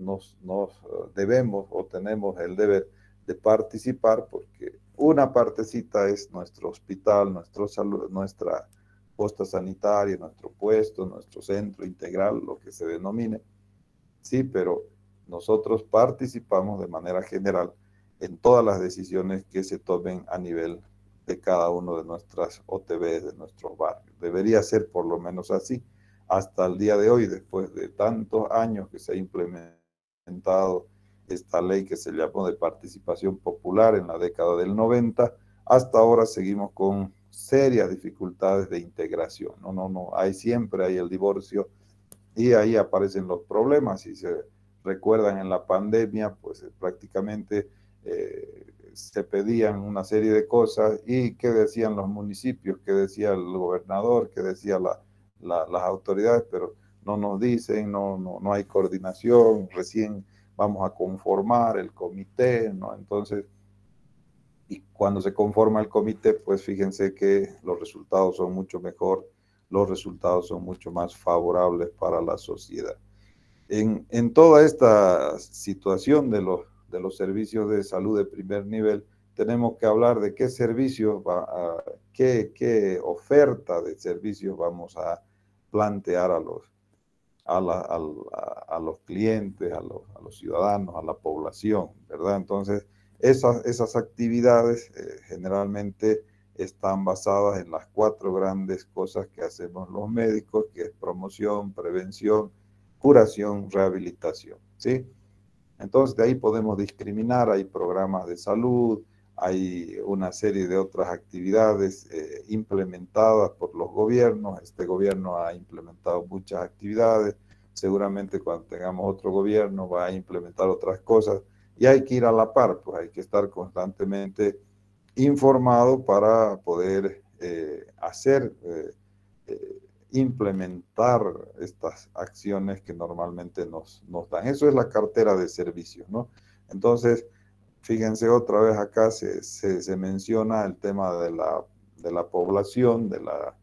A: debemos o tenemos el deber de participar, porque una partecita es nuestro hospital, nuestra posta sanitaria, nuestro puesto, nuestro centro integral, lo que se denomine, sí, pero nosotros participamos de manera general en todas las decisiones que se tomen a nivel de cada uno de nuestras OTBs, de nuestros barrios. Debería ser por lo menos así hasta el día de hoy, después de tantos años que se ha implementado esta ley que se llamó de participación popular en la década del 90, hasta ahora seguimos con serias dificultades de integración. Siempre hay el divorcio y ahí aparecen los problemas. Si se recuerdan en la pandemia, pues prácticamente se pedían una serie de cosas y qué decían los municipios, qué decía el gobernador, qué decían las autoridades, pero no nos dicen, no hay coordinación, recién vamos a conformar el comité, ¿no? Entonces, y cuando se conforma el comité, pues fíjense que los resultados son mucho mejor, los resultados son mucho más favorables para la sociedad. En toda esta situación de los servicios de salud de primer nivel, tenemos que hablar de qué servicios, qué oferta de servicios vamos a plantear a los clientes, a los ciudadanos, a la población, ¿verdad? Entonces, esas actividades generalmente están basadas en las 4 grandes cosas que hacemos los médicos, que es promoción, prevención, curación, rehabilitación, ¿sí? Entonces, de ahí podemos discriminar, hay programas de salud, hay una serie de otras actividades implementadas por los gobiernos. Este gobierno ha implementado muchas actividades, seguramente cuando tengamos otro gobierno va a implementar otras cosas y hay que ir a la par, pues hay que estar constantemente informado para poder implementar estas acciones que normalmente nos dan. Eso es la cartera de servicios, ¿no? Entonces, fíjense otra vez acá se menciona el tema de la población, de la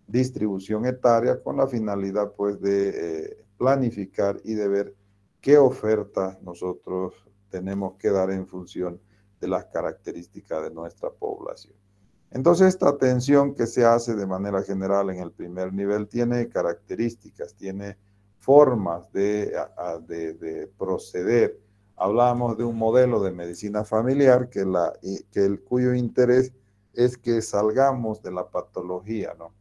A: distribución etaria, con la finalidad pues de planificar y de ver qué ofertas nosotros tenemos que dar en función de las características de nuestra población. Entonces, esta atención que se hace de manera general en el primer nivel tiene características, tiene formas de proceder. Hablamos de un modelo de medicina familiar cuyo interés es que salgamos de la patología, ¿no?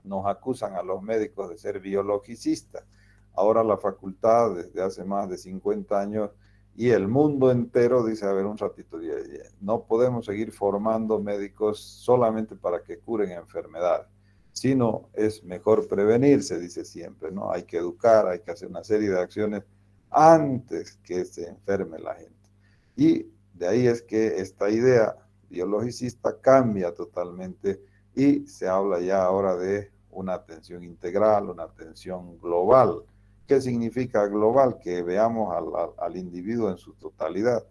A: Nos acusan a los médicos de ser biologicistas. Ahora la facultad, desde hace más de 50 años, Y el mundo entero dice, a ver, un ratito, no podemos seguir formando médicos solamente para que curen enfermedades, sino es mejor prevenir, se dice siempre, ¿no? Hay que educar, hay que hacer una serie de acciones antes que se enferme la gente. Y de ahí es que esta idea biologicista cambia totalmente y se habla ya ahora de una atención integral, una atención global. ¿Qué significa global? Que veamos al individuo en su totalidad.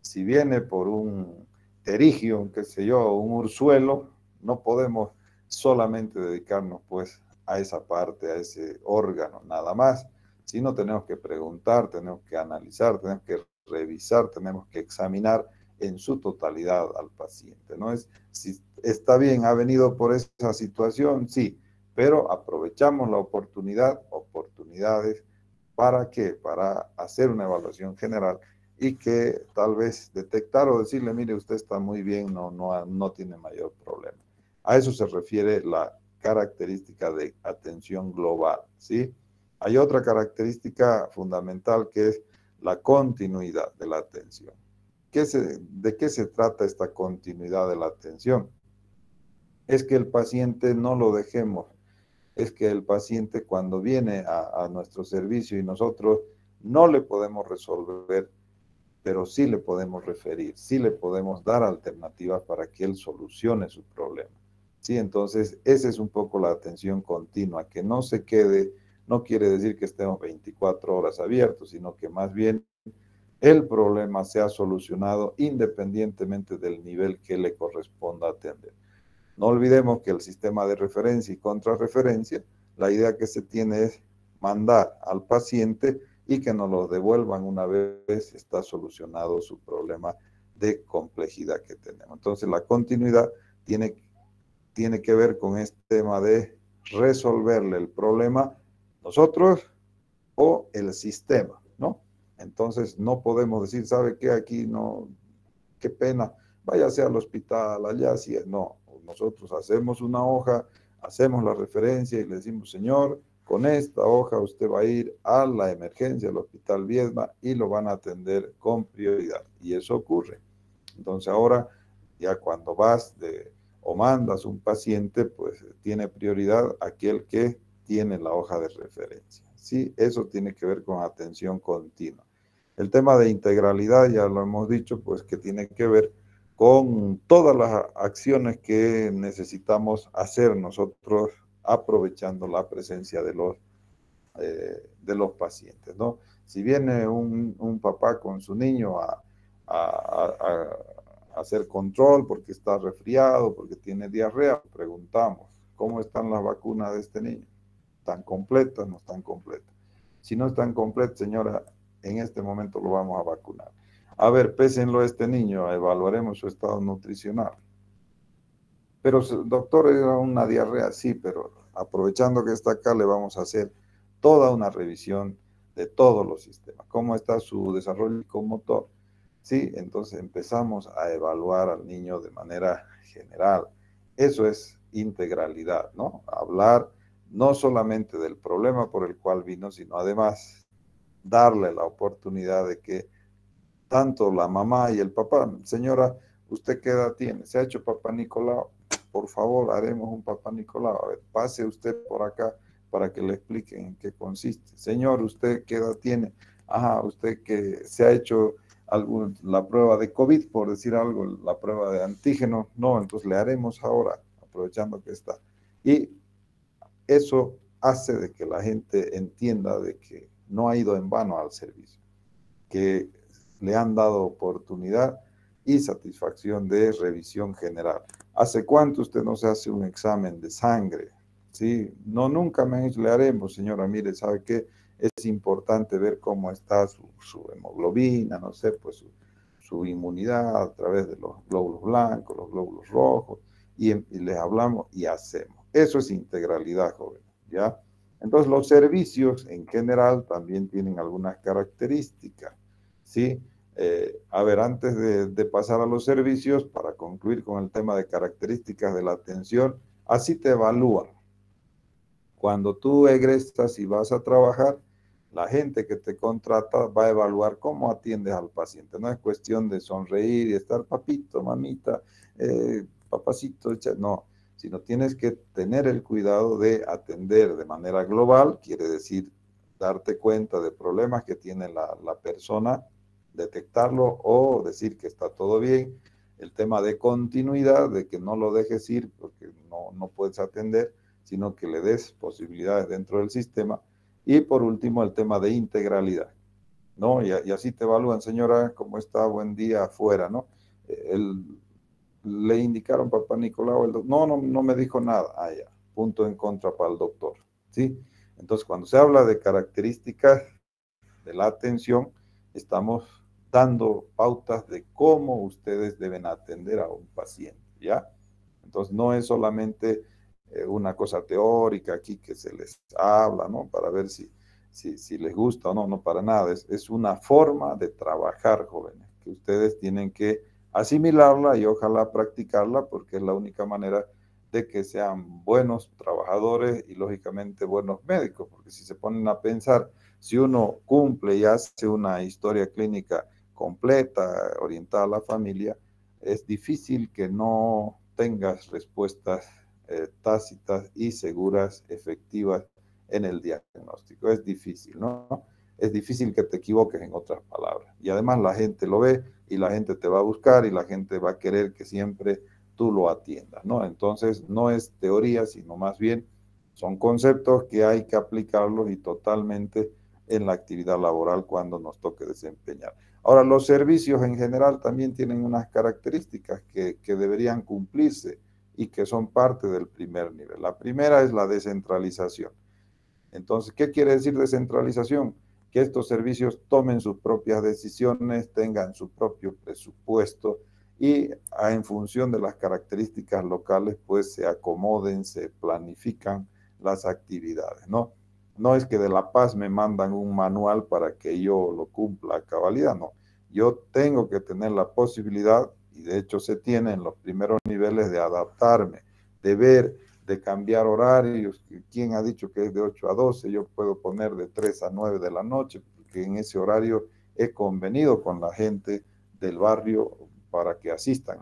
A: Si viene por un terigio, qué sé yo, un urzuelo, no podemos solamente dedicarnos pues a esa parte, a ese órgano, nada más, sino tenemos que preguntar, tenemos que analizar, tenemos que revisar, tenemos que examinar en su totalidad al paciente, ¿no? Si está bien, ha venido por esa situación, sí, pero aprovechamos la oportunidades, ¿para qué? Para hacer una evaluación general y que tal vez detectar o decirle, mire, usted está muy bien, no tiene mayor problema. A eso se refiere la característica de atención global, ¿sí? Hay otra característica fundamental que es la continuidad de la atención. ¿De qué se trata esta continuidad de la atención? Es que el paciente no lo dejemos, es que el paciente cuando viene a nuestro servicio y nosotros no le podemos resolver, pero sí le podemos referir, sí le podemos dar alternativas para que él solucione su problema. Sí, entonces esa es un poco la atención continua, que no se quede, no quiere decir que estemos 24 horas abiertos, sino que más bien el problema se ha solucionado independientemente del nivel que le corresponda atender. No olvidemos que el sistema de referencia y contrarreferencia, la idea que se tiene es mandar al paciente y que nos lo devuelvan una vez está solucionado su problema de complejidad que tenemos. Entonces la continuidad tiene que ver con este tema de resolverle el problema nosotros o el sistema, ¿no? Entonces no podemos decir, ¿sabe qué? Aquí no, qué pena, váyase al hospital, allá sí es. No, nosotros hacemos una hoja, hacemos la referencia y le decimos, señor, con esta hoja usted va a ir a la emergencia del Hospital Viedma y lo van a atender con prioridad. Y eso ocurre. Entonces ahora, ya cuando o mandas un paciente, pues tiene prioridad aquel que tiene la hoja de referencia. Sí, eso tiene que ver con atención continua. El tema de integralidad, ya lo hemos dicho, pues que tiene que ver con todas las acciones que necesitamos hacer nosotros aprovechando la presencia de los pacientes, ¿no? Si viene un papá con su niño a hacer control porque está resfriado, porque tiene diarrea, preguntamos, ¿cómo están las vacunas de este niño? ¿Están completas? ¿No están completas? Si no están completas, señora, en este momento lo vamos a vacunar. A ver, pésenlo a este niño, evaluaremos su estado nutricional. Pero, doctor, era una diarrea, sí, pero aprovechando que está acá, le vamos a hacer toda una revisión de todos los sistemas. ¿Cómo está su desarrollo psicomotor? Sí, entonces empezamos a evaluar al niño de manera general. Eso es integralidad, ¿no? Hablar no solamente del problema por el cual vino, sino además darle la oportunidad de que tanto la mamá y el papá, señora, ¿usted qué edad tiene? ¿Se ha hecho papá Nicolau? Por favor, haremos un papá Nicolau. A ver, pase usted por acá para que le expliquen en qué consiste. Señor, ¿usted qué edad tiene? Ajá, usted que se ha hecho la prueba de COVID, por decir algo, la prueba de antígeno. No, entonces le haremos ahora, aprovechando que está. Y eso hace de que la gente entienda de que no ha ido en vano al servicio, que le han dado oportunidad y satisfacción de revisión general. ¿Hace cuánto usted no se hace un examen de sangre? ¿Sí? No, nunca me han dicho, le haremos, señora, mire, ¿sabe qué? Es importante ver cómo está su hemoglobina, no sé, pues su inmunidad a través de los glóbulos blancos, los glóbulos rojos, y les hablamos y hacemos. Eso es integralidad, joven, ¿ya? Entonces, los servicios en general también tienen algunas características, ¿sí? A ver, antes de pasar a los servicios, para concluir con el tema de características de la atención, así te evalúan. Cuando tú egresas y vas a trabajar, La gente que te contrata va a evaluar cómo atiendes al paciente. No es cuestión de sonreír y estar papito, mamita, papacito, no, sino tienes que tener el cuidado de atender de manera global, quiere decir darte cuenta de problemas que tiene la persona, detectarlo o decir que está todo bien. El tema de continuidad, de que no lo dejes ir porque no puedes atender, sino que le des posibilidades dentro del sistema. Y por último, el tema de integralidad, ¿no? Y así te evalúan, señora, ¿cómo está? Buen día afuera, ¿no? Le indicaron papá Nicolau, no me dijo nada. Ah, ya, punto en contra para el doctor, ¿sí? Entonces, cuando se habla de características de la atención, estamos dando pautas de cómo ustedes deben atender a un paciente, ¿ya? Entonces, no es solamente una cosa teórica aquí que se les habla, ¿no? Para ver si les gusta o no, no para nada. Es una forma de trabajar, jóvenes, que ustedes tienen que asimilarla y ojalá practicarla porque es la única manera de que sean buenos trabajadores y lógicamente buenos médicos, porque si se ponen a pensar, si uno cumple y hace una historia clínica completa, orientada a la familia, es difícil que no tengas respuestas tácitas y seguras, efectivas en el diagnóstico. Es difícil, ¿no? Es difícil que te equivoques, en otras palabras. Y además la gente lo ve y la gente te va a buscar y la gente va a querer que siempre tú lo atiendas, ¿no? Entonces no es teoría, sino más bien son conceptos que hay que aplicarlos y totalmente en la actividad laboral cuando nos toque desempeñar. Ahora, los servicios en general también tienen unas características que deberían cumplirse y que son parte del primer nivel. La primera es la descentralización. Entonces, ¿qué quiere decir descentralización? Que estos servicios tomen sus propias decisiones, tengan su propio presupuesto y en función de las características locales, pues se acomoden, se planifican las actividades, ¿no? No es que de La Paz me mandan un manual para que yo lo cumpla a cabalidad, no. Yo tengo que tener la posibilidad, y de hecho se tiene en los primeros niveles, de adaptarme, de ver, de cambiar horarios. ¿Quién ha dicho que es de 8 a 12? Yo puedo poner de 3 a 9 de la noche, porque en ese horario he convenido con la gente del barrio para que asistan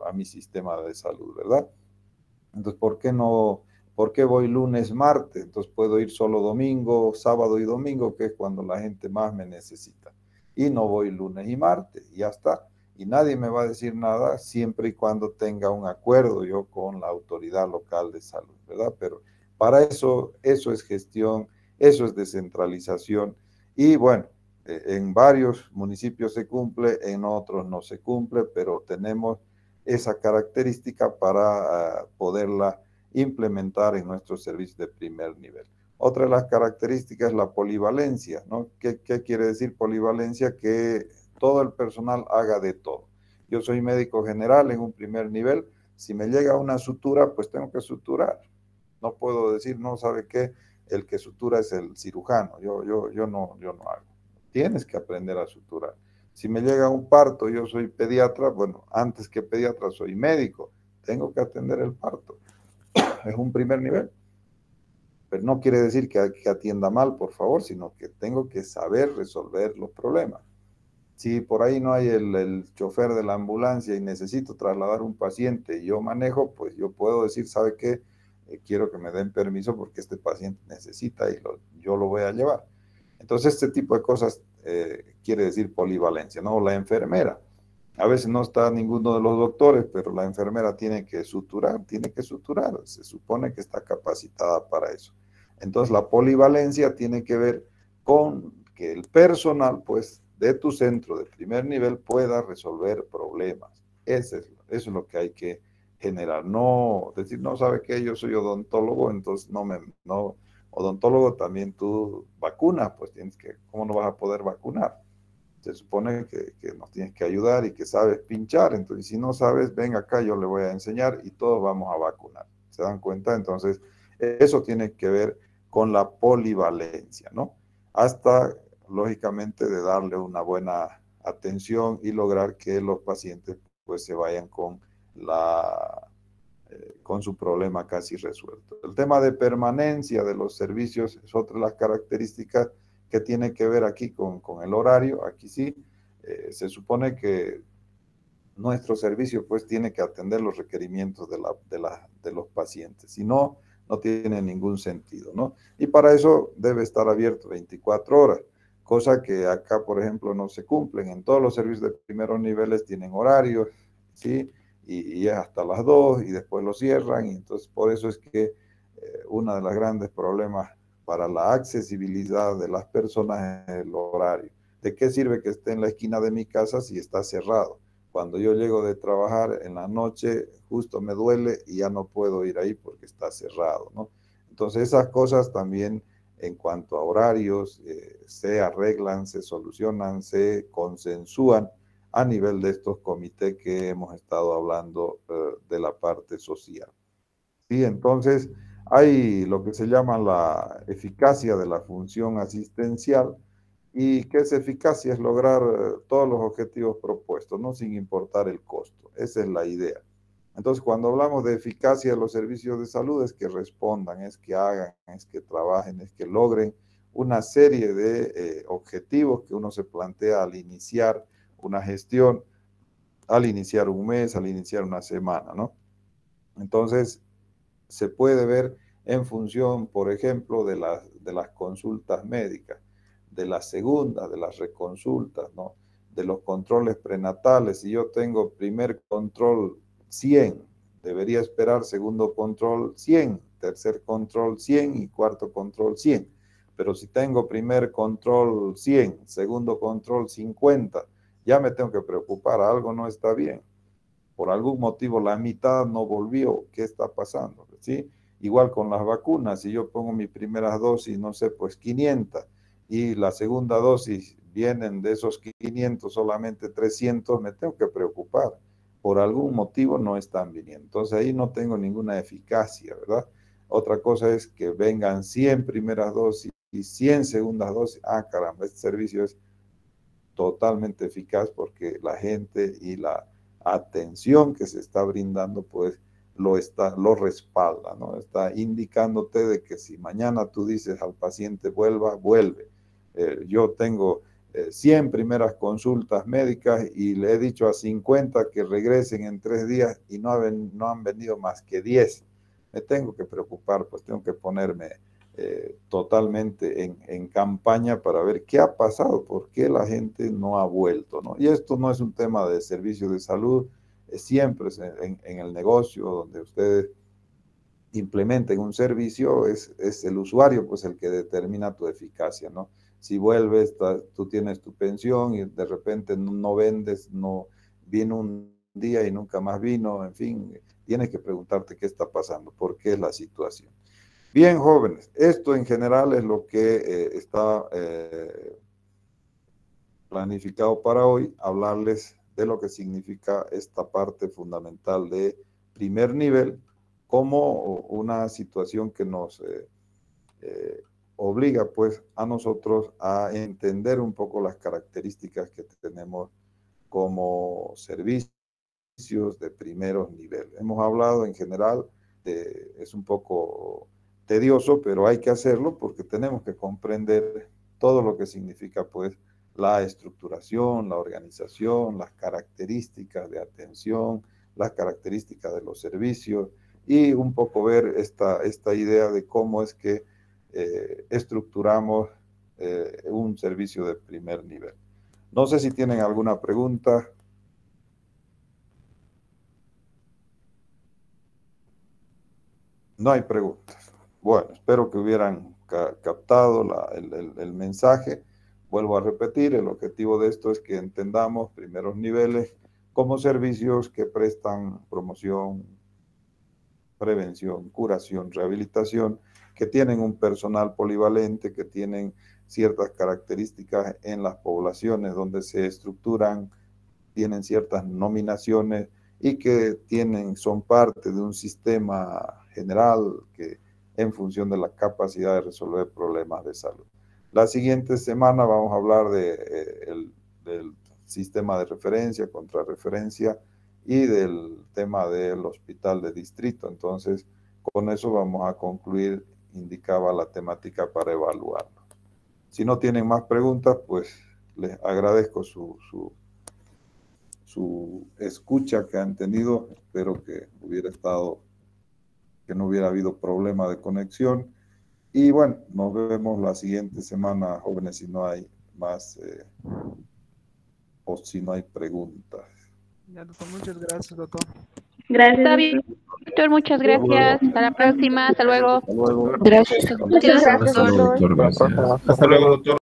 A: a mi sistema de salud, ¿verdad? Entonces, ¿por qué voy lunes, martes? Entonces puedo ir solo domingo, sábado y domingo, que es cuando la gente más me necesita. Y no voy lunes y martes, y ya está. Y nadie me va a decir nada siempre y cuando tenga un acuerdo yo con la autoridad local de salud, ¿verdad? Pero para eso es gestión, eso es descentralización. Y bueno, en varios municipios se cumple, en otros no se cumple, pero tenemos esa característica para poderla implementar en nuestros servicios de primer nivel. Otra de las características es la polivalencia, ¿no? ¿Qué quiere decir polivalencia? Que todo el personal haga de todo. Yo soy médico general en un primer nivel. Si me llega una sutura, pues tengo que suturar. No puedo decir, no, ¿sabe qué? El que sutura es el cirujano. Yo no hago. Tienes que aprender a suturar. Si me llega un parto, yo soy pediatra, bueno, antes que pediatra soy médico, tengo que atender el parto. Es un primer nivel. Pero no quiere decir que atienda mal, por favor, sino que tengo que saber resolver los problemas. Si por ahí no hay el chofer de la ambulancia y necesito trasladar un paciente y yo manejo, pues yo puedo decir, ¿sabe qué? Quiero que me den permiso porque este paciente necesita y yo lo voy a llevar. Entonces, este tipo de cosas quiere decir polivalencia, ¿no? La enfermera. A veces no está ninguno de los doctores, pero la enfermera tiene que suturar. Se supone que está capacitada para eso. Entonces, la polivalencia tiene que ver con que el personal, pues, de tu centro de primer nivel pueda resolver problemas. Eso es lo que hay que generar. No decir, no, ¿sabe qué? Yo soy odontólogo, entonces no, odontólogo también tú vacunas, pues ¿cómo no vas a poder vacunar? Se supone que nos tienes que ayudar y que sabes pinchar, entonces si no sabes, ven acá, yo le voy a enseñar y todos vamos a vacunar. ¿Se dan cuenta? Entonces, eso tiene que ver con la polivalencia, ¿no? Hasta, lógicamente, de darle una buena atención y lograr que los pacientes pues se vayan con su problema casi resuelto. El tema de permanencia de los servicios es otra de las características ¿Qué tiene que ver aquí con el horario? Aquí sí, se supone que nuestro servicio pues tiene que atender los requerimientos de los pacientes. Si no, no tiene ningún sentido, ¿no? Y para eso debe estar abierto 24 horas, cosa que acá, por ejemplo, no se cumplen. En todos los servicios de primeros niveles tienen horarios, ¿sí? Y es hasta las 2 y después lo cierran. Y entonces, por eso es que uno de los grandes problemas para la accesibilidad de las personas es el horario. ¿De qué sirve que esté en la esquina de mi casa si está cerrado? Cuando yo llego de trabajar en la noche, justo me duele y ya no puedo ir ahí porque está cerrado, ¿no? Entonces esas cosas también en cuanto a horarios se arreglan, se solucionan, se consensúan a nivel de estos comités que hemos estado hablando de la parte social. Sí, entonces hay lo que se llama la eficacia de la función asistencial. ¿Y qué es eficacia? Es lograr todos los objetivos propuestos, ¿no? Sin importar el costo. Esa es la idea. Entonces, cuando hablamos de eficacia de los servicios de salud, es que respondan, es que hagan, es que trabajen, es que logren una serie de objetivos que uno se plantea al iniciar una gestión, al iniciar un mes, al iniciar una semana, ¿no? Entonces, se puede ver en función, por ejemplo, de las consultas médicas, de las segundas, de las reconsultas, ¿no? De los controles prenatales. Si yo tengo primer control 100, debería esperar segundo control 100, tercer control 100 y cuarto control 100. Pero si tengo primer control 100, segundo control 50, ya me tengo que preocupar, algo no está bien. Por algún motivo la mitad no volvió, ¿qué está pasando? ¿Sí? Igual con las vacunas, si yo pongo mi primera dosis, no sé, pues 500, y la segunda dosis vienen de esos 500 solamente 300, me tengo que preocupar. Por algún motivo no están viniendo. Entonces ahí no tengo ninguna eficacia, ¿verdad? Otra cosa es que vengan 100 primeras dosis y 100 segundas dosis. Ah, caramba, este servicio es totalmente eficaz porque la gente y la atención que se está brindando, pues lo respalda, ¿no? Está indicándote de que si mañana tú dices al paciente vuelva, vuelve. Yo tengo 100 primeras consultas médicas y le he dicho a 50 que regresen en 3 días y no han venido más que 10. Me tengo que preocupar, pues tengo que ponerme totalmente en campaña para ver qué ha pasado, por qué la gente no ha vuelto, ¿no? Y esto no es un tema de servicio de salud, siempre es en el negocio donde ustedes implementen un servicio, es el usuario pues el que determina tu eficacia, ¿no? Si vuelves, tú tienes tu pensión y de repente no vendes, no viene un día y nunca más vino, en fin, tienes que preguntarte qué está pasando, por qué es la situación. Bien, jóvenes, esto en general es lo que está planificado para hoy, hablarles de lo que significa esta parte fundamental de primer nivel como una situación que nos obliga pues a nosotros a entender un poco las características que tenemos como servicios de primeros niveles. Hemos hablado en general es un poco tedioso, pero hay que hacerlo porque tenemos que comprender todo lo que significa pues la estructuración, la organización, las características de atención, las características de los servicios y un poco ver esta idea de cómo es que estructuramos un servicio de primer nivel. No sé si tienen alguna pregunta. No hay preguntas. Bueno, espero que hubieran captado el mensaje. Vuelvo a repetir, el objetivo de esto es que entendamos primeros niveles como servicios que prestan promoción, prevención, curación, rehabilitación, que tienen un personal polivalente, que tienen ciertas características en las poblaciones donde se estructuran, tienen ciertas nominaciones y que son parte de un sistema general que en función de la capacidad de resolver problemas de salud. La siguiente semana vamos a hablar del sistema de referencia, contrarreferencia y del tema del hospital de distrito. Entonces, con eso vamos a concluir, indicaba la temática para evaluarlo. Si no tienen más preguntas, pues les agradezco su escucha que han tenido. Espero que no hubiera habido problema de conexión. Y bueno, nos vemos la siguiente semana, jóvenes, si no hay más o si no hay preguntas.
C: Ya, doctor, muchas gracias, doctor.
B: Gracias. Está bien, doctor, muchas gracias. Hasta la próxima. Hasta luego.
A: Hasta luego.
B: Gracias.
D: Muchas gracias, doctor.
C: Hasta luego, doctor.